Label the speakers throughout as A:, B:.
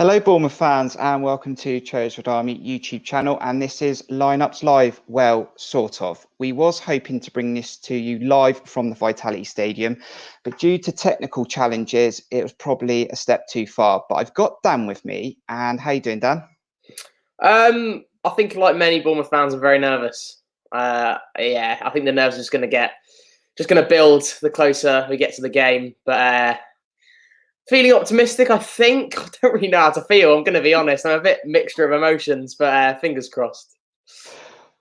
A: Hello, Bournemouth fans, and welcome to Cherries YouTube channel. And this is Lineups Live. Well, sort of. We was hoping to bring this to you live from the Vitality Stadium, but due to technical challenges, it was probably a step too far. But I've got Dan with me, and how you doing, Dan?
B: I think, like many Bournemouth fans, I'm very nervous. I think the nerves are just going to build the closer we get to the game. But feeling optimistic, I think. I don't really know how to feel. I'm going to be honest. I'm a bit mixture of emotions, but fingers crossed.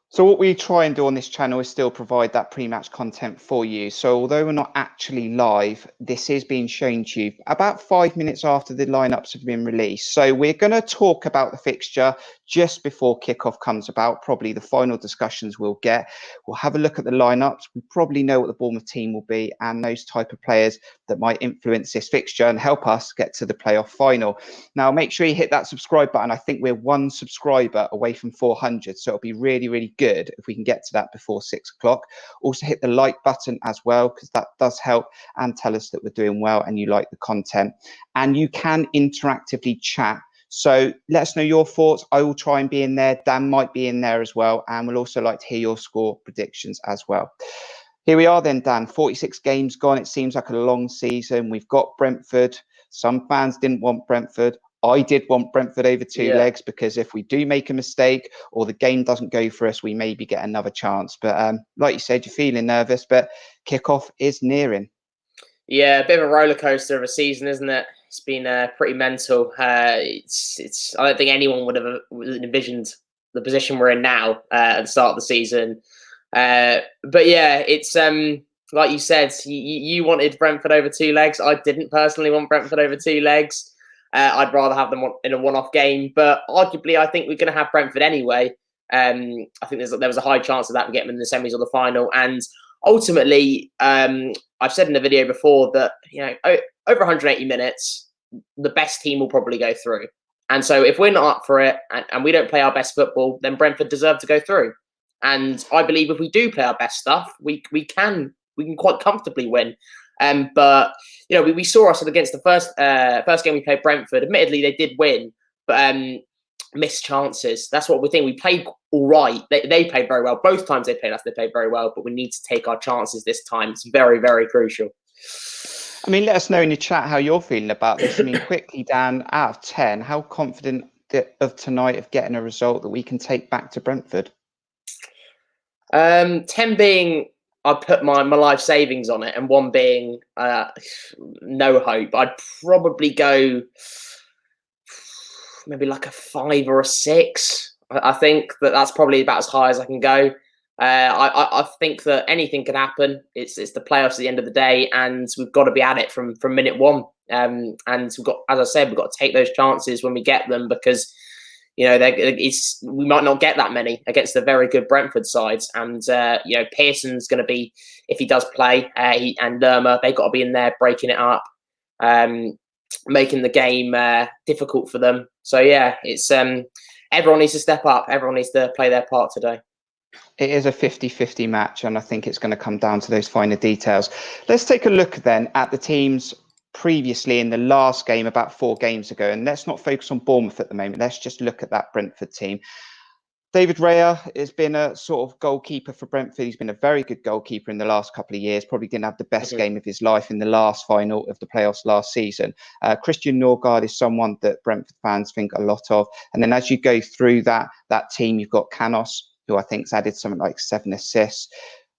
A: So what we try and do on this channel is still provide that pre-match content for you. So although we're not actually live, this is being shown to you about 5 minutes after the lineups have been released. So we're going to talk about the fixture just before kickoff comes about, probably the final discussions we'll get. We'll have a look at the lineups. We probably know what the Bournemouth team will be and those type of players that might influence this fixture and help us get to the playoff final. Now, make sure you hit that subscribe button. I think we're 1 subscriber away from 400. So it'll be really, really good if we can get to that before 6 o'clock. Also hit the like button as well, because that does help and tell us that we're doing well and you like the content. And you can interactively chat. So let us know your thoughts. I will try and be in there. Dan might be in there as well. And we'll also like to hear your score predictions as well. Here we are then, Dan. 46 games gone. It seems like a long season. We've got Brentford. Some fans didn't want Brentford. I did want Brentford over two legs, because if we do make a mistake or the game doesn't go for us, we maybe get another chance. But like you said, you're feeling nervous, but kickoff is nearing.
B: Yeah, a bit of a roller coaster of a season, isn't it? It's been pretty mental. It's. I don't think anyone would have envisioned the position we're in now at the start of the season. But yeah, it's like you said, you wanted Brentford over two legs. I didn't personally want Brentford over two legs. I'd rather have them in a one-off game. But arguably, I think we're going to have Brentford anyway. I think there was a high chance of that we get them in the semis or the final. And ultimately, I've said in the video before that over 180 minutes, the best team will probably go through. And so if we're not up for it and we don't play our best football, then Brentford deserve to go through. And I believe if we do play our best stuff, we can quite comfortably win. But we saw us against the first game we played Brentford. Admittedly, they did win, but missed chances. That's what we think. We played all right. They played very well. Both times they played us, they played very well. But we need to take our chances this time. It's very, very crucial.
A: I mean, let us know in the chat how you're feeling about this. I mean, quickly, Dan, out of 10, how confident of tonight of getting a result that we can take back to Brentford?
B: 10 being I put my life savings on it, and 1 being no hope. I'd probably go maybe like a 5 or a 6. I think that's probably about as high as I can go. I think that anything can happen. It's the playoffs at the end of the day, and we've got to be at it from minute 1. And we've got, as I said, we've got to take those chances when we get them, because we might not get that many against the very good Brentford sides. And Pearson's going to be, if he does play, and Lerma, they've got to be in there breaking it up, making the game difficult for them. So yeah, it's everyone needs to step up. Everyone needs to play their part today.
A: It is a 50-50 match, and I think it's going to come down to those finer details. Let's take a look then at the teams previously in the last game about 4 games ago, and let's not focus on Bournemouth at the moment. Let's just look at that Brentford team. David Raya has been a sort of goalkeeper for Brentford. He's been a very good goalkeeper in the last couple of years. Probably didn't have the best game of his life in the last final of the playoffs last season. Christian Norgard is someone that Brentford fans think a lot of. And then as you go through that team, you've got Canos, who I think's added something like 7 assists.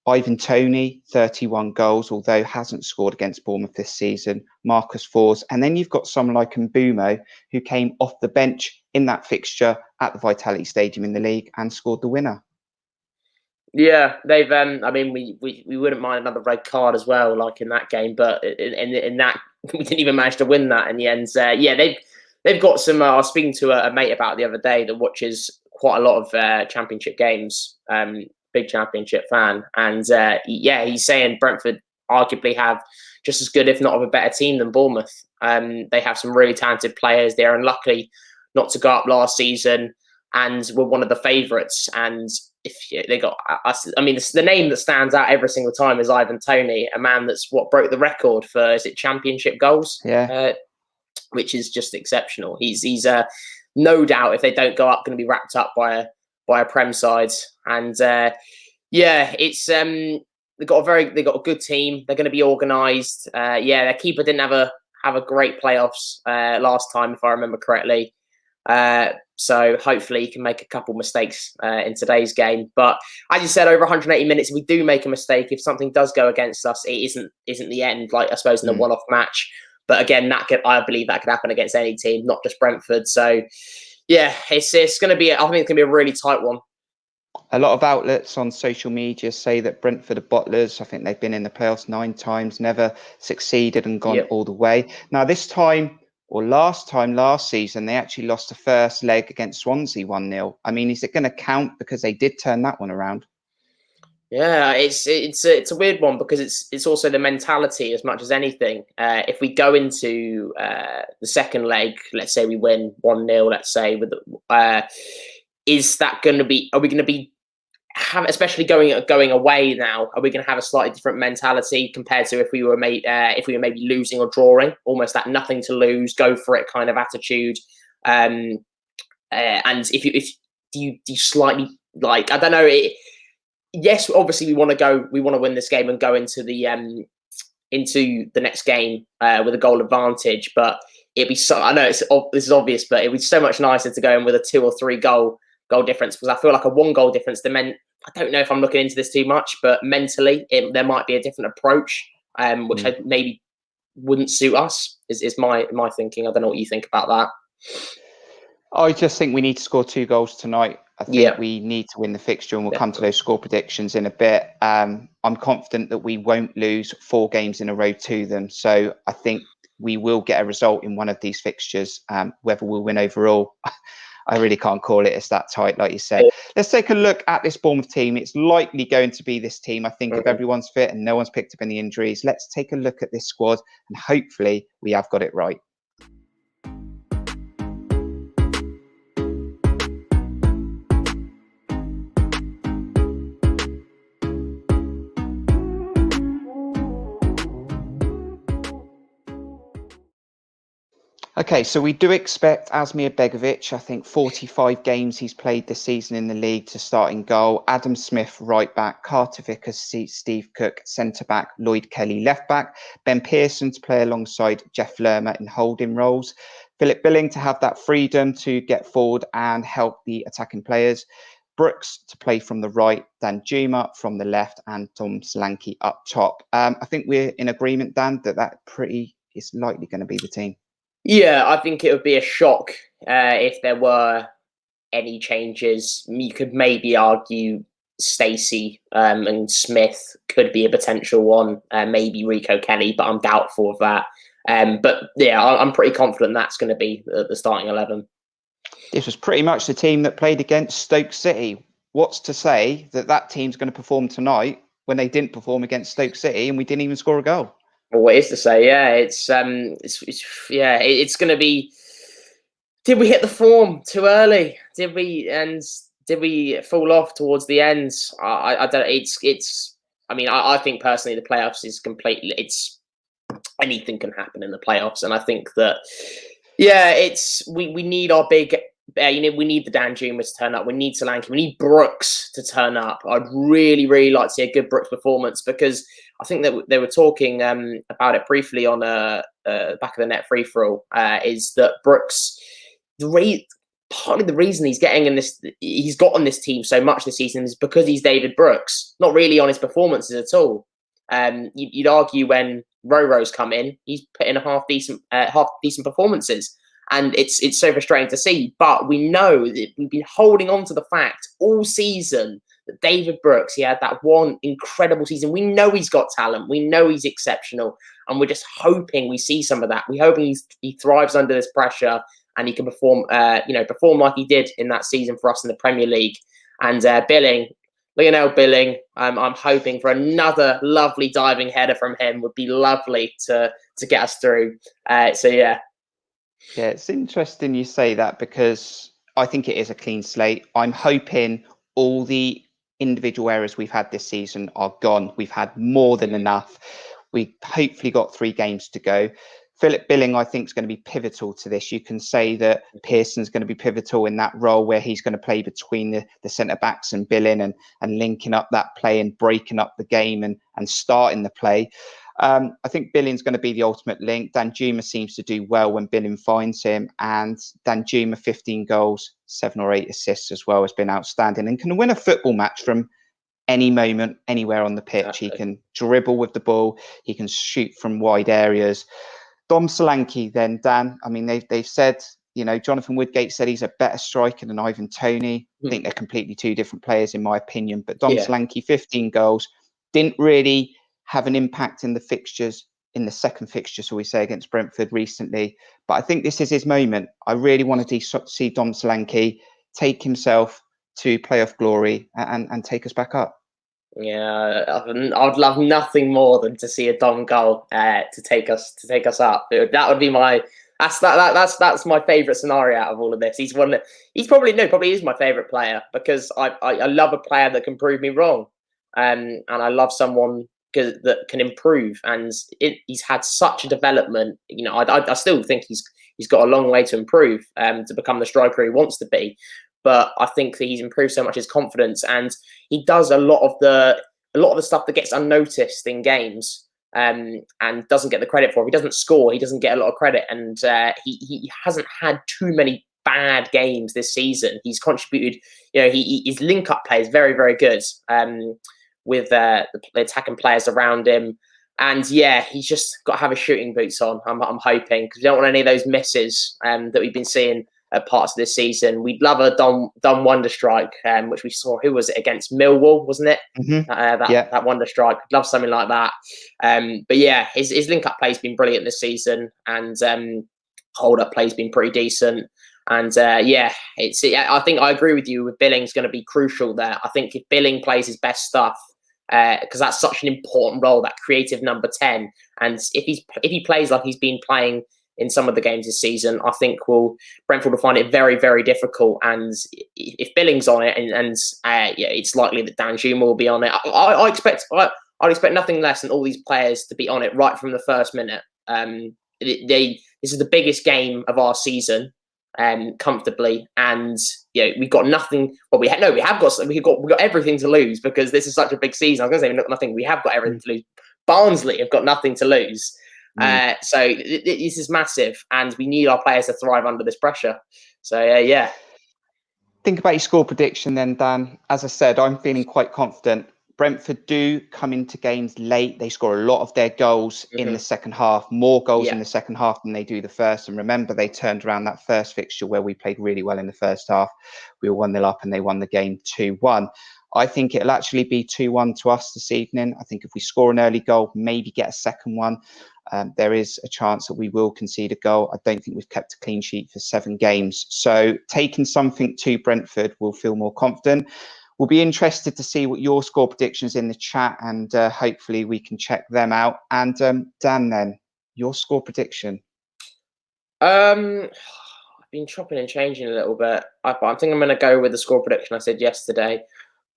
A: Ivan Toney, 31 goals, although hasn't scored against Bournemouth this season. Marcus Fors. And then you've got someone like Mbumo, who came off the bench in that fixture at the Vitality Stadium in the league and scored the winner.
B: Yeah, they've. I mean, we wouldn't mind another red card as well, like in that game. But in that, we didn't even manage to win that in the end. Yeah, they've got some. I was speaking to a mate about it the other day that watches quite a lot of Championship games. Big Championship fan, and he's saying Brentford arguably have just as good, if not of a better team than Bournemouth. They have some really talented players. They're unlucky not to go up last season, and were one of the favourites. And if they got, I mean, the name that stands out every single time is Ivan Toney, a man that's broke the record for, is it Championship goals?
A: Yeah.
B: which is just exceptional. He's no doubt, if they don't go up, going to be wrapped up by a Prem side. And it's they've got a good team. They're going to be organised. Their keeper didn't have a great playoffs last time, if I remember correctly. So hopefully he can make a couple mistakes in today's game. But as you said, over 180 minutes, if we do make a mistake, if something does go against us, it isn't the end, like I suppose in a one-off match. But again, I believe that could happen against any team, not just Brentford. So yeah, it's going to be, I think it's going to be a really tight one.
A: A lot of outlets on social media say that Brentford are bottlers. I think they've been in the playoffs 9 times, never succeeded and gone all the way. Now, last season, they actually lost the first leg against Swansea 1-0. I mean, is it going to count because they did turn that one around?
B: Yeah, it's a weird one because it's also the mentality as much as anything. If we go into the second leg, let's say we win 1-0, let's say, is that going to be? Are we going to be especially going away now? Are we going to have a slightly different mentality compared to if we were maybe losing or drawing? Almost that nothing to lose, go for it kind of attitude. And if you slightly, like, I don't know. Yes, obviously we want to win this game and go into the next game with a goal advantage. But it'd be so, I know this is obvious, but it'd be so much nicer to go in with a 2 or 3 goal difference, because I feel like a 1 goal difference, I don't know if I'm looking into this too much, but mentally there might be a different approach, which maybe wouldn't suit us, is my thinking. I don't know what you think about that.
A: I just think we need to score 2 goals tonight. I think we need to win the fixture, and we'll come to those score predictions in a bit. I'm confident that we won't lose 4 games in a row to them. So I think we will get a result in one of these fixtures. Whether we'll win overall, I really can't call it. It's that tight, like you said. Let's take a look at this Bournemouth team. It's likely going to be this team, I think, if everyone's fit and no one's picked up any injuries. Let's take a look at this squad, and hopefully we have got it right. Okay, so we do expect Asmir Begovic, I think 45 games he's played this season in the league, to start in goal. Adam Smith, right back. Carter Vickers, Steve Cook, centre back. Lloyd Kelly, left back. Ben Pearson to play alongside Jeff Lerma in holding roles. Philip Billing to have that freedom to get forward and help the attacking players. Brooks to play from the right, Dan Juron from the left, and Tom Solanke up top. I think we're in agreement, Dan, that is likely going to be the team.
B: Yeah, I think it would be a shock if there were any changes. You could maybe argue Stacey and Smith could be a potential one, maybe Rico Kelly, but I'm doubtful of that. But yeah, I'm pretty confident that's going to be the starting 11.
A: This was pretty much the team that played against Stoke City. What's to say that team's going to perform tonight when they didn't perform against Stoke City and we didn't even score a goal?
B: Well, what is to say? Yeah, it's going to be. Did we hit the form too early? Did we fall off towards the end? I don't. It's. I mean, I think personally the playoffs is completely. It's anything can happen in the playoffs, and I think that. Yeah, we need our big. We need the Dan Juron to turn up. We need Solanke. We need Brooks to turn up. I'd really, really like to see a good Brooks performance, because I think that they were talking about it briefly on back of the net free for all. Is that Brooks? Partly the reason he's got on this team so much this season is because he's David Brooks, not really on his performances at all. You'd argue when Roro's come in, he's put in half decent performances. And it's so frustrating to see. But we know that we've been holding on to the fact all season that David Brooks, he had that one incredible season. We know he's got talent. We know he's exceptional. And we're just hoping we see some of that. We're hoping he thrives under this pressure and he can perform like he did in that season for us in the Premier League. And Lionel Billing, I'm hoping for another lovely diving header from him. Would be lovely to get us through.
A: Yeah, it's interesting you say that, because I think it is a clean slate. I'm hoping all the individual errors we've had this season are gone. We've had more than enough. We've hopefully got 3 games to go. Philip Billing, I think, is going to be pivotal to this. You can say that Pearson's going to be pivotal in that role where he's going to play between the centre-backs and Billing and linking up that play and breaking up the game and starting the play. I think Billing's going to be the ultimate link. Dan Juron seems to do well when Billing finds him. And Dan Juron, 15 goals, 7 or 8 assists as well, has been outstanding and can win a football match from any moment, anywhere on the pitch. Exactly. He can dribble with the ball. He can shoot from wide areas. Dom Solanke then, Dan, I mean, they've said, Jonathan Woodgate said he's a better striker than Ivan Toney. I think they're completely two different players in my opinion. But Dom Solanke, 15 goals, didn't really have an impact in the fixtures, in the second fixture, shall we say, against Brentford recently. But I think this is his moment. I really want to see Dom Solanke take himself to playoff glory and take us back up.
B: Yeah, I'd love nothing more than to see a Dom goal to take us up. That would be that's my favourite scenario out of all of this. He's probably is my favourite player because I love a player that can prove me wrong, and I love someone that can improve. And he's had such a development. I still think he's got a long way to improve to become the striker he wants to be. But I think that he's improved so much his confidence, and he does a lot of the stuff that gets unnoticed in games, and doesn't get the credit for. If he doesn't score, he doesn't get a lot of credit, and he hasn't had too many bad games this season. He's contributed. His link up play is very, very good with the attacking players around him, and he's just got to have his shooting boots on. I'm hoping, because we don't want any of those misses that we've been seeing parts of this season. We'd love a Dom wonder strike, which we saw. Who was it against? Millwall, wasn't it? That wonder strike. Love something like that. But his link up play's been brilliant this season, and hold up play's been pretty decent. And I think I agree with you. With Billing's going to be crucial there. I think if Billing plays his best stuff, because that's such an important role, that creative number 10, and if he plays like he's been playing in some of the games this season, I think Brentford will find it very, very difficult. And if Billing's on it, and it's likely that Dan Juron will be on it. I'd expect nothing less than all these players to be on it right from the first minute. This is the biggest game of our season, comfortably, and we've got nothing. Well, we've got everything to lose, because this is such a big season. I was going to say nothing. We have got everything to lose. Barnsley have got nothing to lose. So this is massive, and we need our players to thrive under this pressure. So
A: Think about your score prediction then, Dan. As I said, I'm feeling quite confident. Brentford do come into games late. They score a lot of their goals in the second half, more goals in the second half than they do the first. And remember, they turned around that first fixture where we played really well in the first half. We were 1-0 up and they won the game 2-1. I think it'll actually be 2-1 to us this evening. I think if we score an early goal, maybe get a second one, there is a chance that we will concede a goal. I don't think we've kept a clean sheet for 7 games. So taking something to Brentford, we'll feel more confident. We'll be interested to see what your score predictions in the chat, and hopefully we can check them out. And Dan, then, your score prediction?
B: I've been chopping and changing a little bit. I think I'm going to go with the score prediction I said yesterday.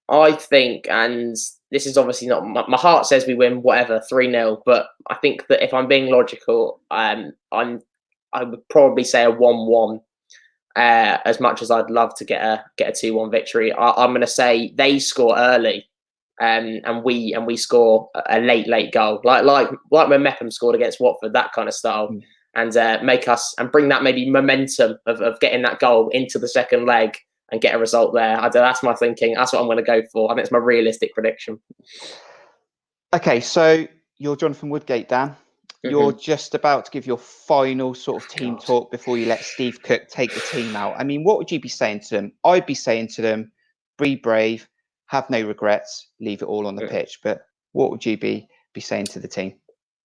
B: I think, and this is obviously not my heart says we win whatever 3-0, but I think that if I'm being logical, I would probably say a 1-1. As much as I'd love to get a 2-1 victory, I'm going to say they score early, and we score a late goal, like when Meckham scored against Watford, that kind of style, and make us and bring that maybe momentum of getting that goal into the second leg and get a result there. That's my thinking. That's what I'm going to go for. I think it's my realistic prediction.
A: Okay, so you're Jonathan Woodgate, Dan. You're just about to give your final sort of team talk before you let Steve Cook take the team out. I mean, what would you be saying to them? I'd be saying to them, be brave, have no regrets, leave it all on the pitch. But what would you be saying to the team?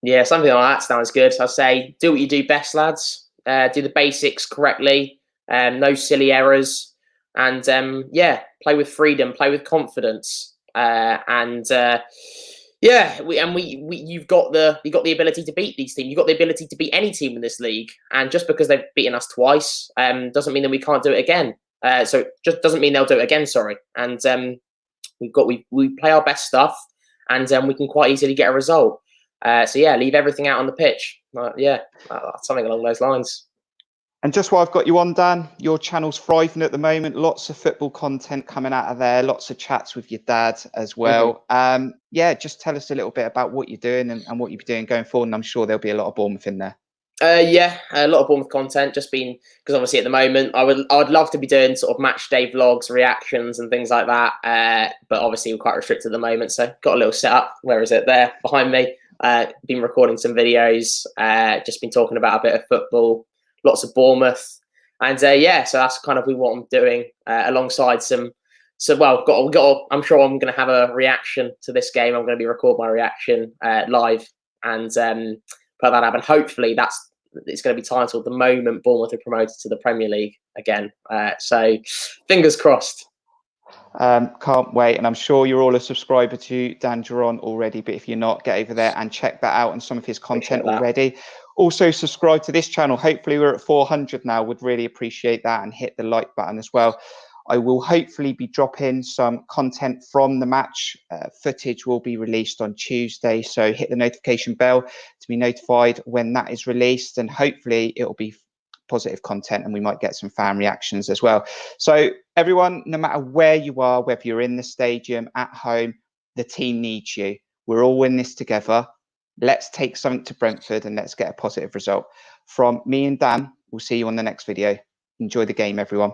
A: Yeah,
B: something like that sounds good. I'd say, do what you do best, lads. Do the basics correctly. No silly errors. And play with freedom, play with confidence. You've got the ability to beat these teams. You've got the ability to beat any team in this league. And just because they've beaten us twice, doesn't mean that we can't do it again. So just doesn't mean they'll do it again. Sorry. And we play our best stuff, and we can quite easily get a result. So yeah, leave everything out on the pitch. Something along those lines.
A: And just while I've got you on, Dan, your channel's thriving at the moment. Lots of football content coming out of there. Lots of chats with your dad as well. Yeah, just tell us a little bit about what you're doing and what you'll be doing going forward. And I'm sure there'll be a lot of Bournemouth in there.
B: Yeah, a lot of Bournemouth content. Just been because obviously at the moment I would love to be doing sort of match day vlogs, reactions, and things like that. But obviously we're quite restricted at the moment, so got a little setup. Where is it? There behind me. Been recording some videos. Just been talking about a bit of football. Lots of Bournemouth, and yeah, so that's kind of what I'm doing alongside some. So I'm sure I'm going to have a reaction to this game. I'm going to be recording my reaction live and put that up, and hopefully it's going to be titled "The Moment Bournemouth are Promoted to the Premier League Again." So fingers crossed.
A: Can't wait, and I'm sure you're all a subscriber to Dan Juron already, but if you're not, get over there and check that out and some of his content already. Also subscribe to this channel. Hopefully we're at 400 now. Would really appreciate that, and hit the like button as well. I will hopefully be dropping some content from the match. Footage will be released on Tuesday, so hit the notification bell to be notified when that is released, and hopefully it will be positive content and we might get some fan reactions as well. So everyone, no matter where you are, whether you're in the stadium, at home, the team needs you. We're all in this together. Let's take something to Brentford and let's get a positive result. From me and Dan, we'll see you on the next video. Enjoy the game, everyone.